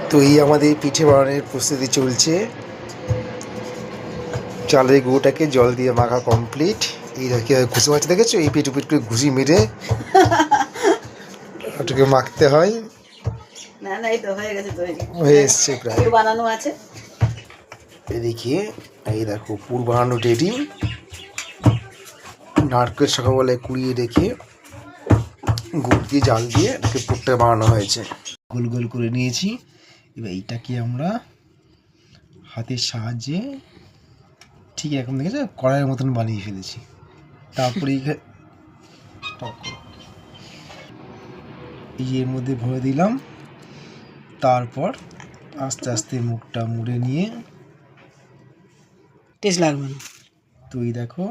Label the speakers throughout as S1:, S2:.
S1: তো এই আমাদের পিঠে বানানোর প্রস্তুতি চলছে। চালের গুঁড়োটাকে জল দিয়ে মাখা কমপ্লিট। এই দেখি ঘুষি মারতে দেখেছো, এই পিঠ করে ঘুষি মেরে ওটাকে মাখতে হয়।
S2: না না, এই তো হয়ে গেছে,
S1: হয়ে এসছে প্রায়,
S2: বানানো আছে।
S1: এদিকে এই দেখো পুর বানানো রেডি। নারকেল সকালবেলায় কুড়িয়ে রেখে গুড় দিয়ে জাল দিয়ে এটাকে পুরটা বানানো হয়েছে। গোল গোল করে নিয়েছি। এবার এইটাকে আমরা হাতের সাহায্যে ঠিক এখন দেখেছো কড়াইয়ের মতন বানিয়ে ফেলেছি। তারপরে এই এর মধ্যে ভরে দিলাম। তারপর আস্তে আস্তে মুখটা মুড়ে নিয়ে
S2: টেস্ট লাগবে না।
S1: তুই দেখো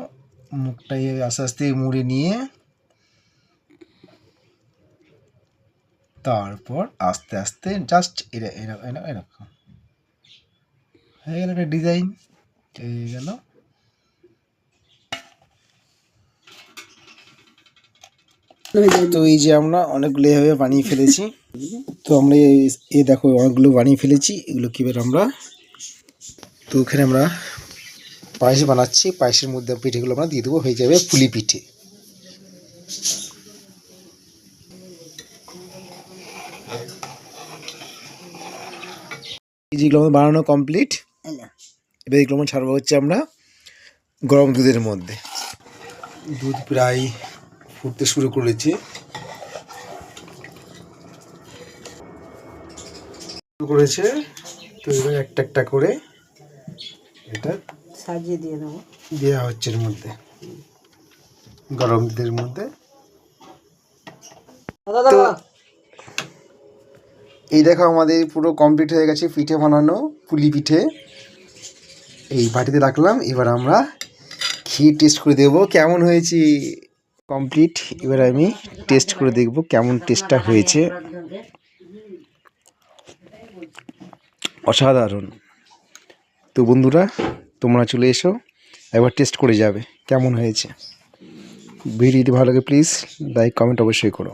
S1: মুখটা আস্তে আস্তে মুড়ে নিয়ে তারপর আস্তে আস্তে জাস্ট এরকম হয়ে গেল একটা ডিজাইন হয়ে গেল। তো এই যে আমরা অনেকগুলো এভাবে বানিয়ে ফেলেছি। তো আমরা এই দেখো অনেকগুলো বানিয়ে ফেলেছি। এগুলো কীভাবে আমরা, তো ওখানে আমরা পায়েস বানাচ্ছি। পায়েসের মধ্যে পিঠেগুলো আমরা দিয়ে দেবো, হয়ে যাবে পুলি পিঠে। যেগুলো আমাদের বানানো কমপ্লিট। এবার এগুলো আমরা ছাড়বো হচ্ছে আমরা গরম দুধের মধ্যে। দুধ প্রায় ফুটতে শুরু করেছে। তো এবার একটা একটা করে এটা
S2: সাজিয়ে দিয়ে দেবো,
S1: দেওয়া হচ্ছে এর মধ্যে, গরম দুধের মধ্যে। তো এই দেখো আমাদের পুরো কমপ্লিট হয়ে গেছে পিঠে বানানো, পুলি পিঠে। এই বাটিতে রাখলাম। এবার আমরা খেয়ে টেস্ট করে দেখবো কেমন হয়েছে। কমপ্লিট। এবার আমি টেস্ট করে দেখবো কেমন টেস্টটা হয়েছে। অসাধারণ। তো বন্ধুরা তোমরা চলে এসো, একবার টেস্ট করে যাবে কেমন হয়েছে। ভিডিও যদি ভালো লাগে প্লিজ লাইক কমেন্ট অবশ্যই করো।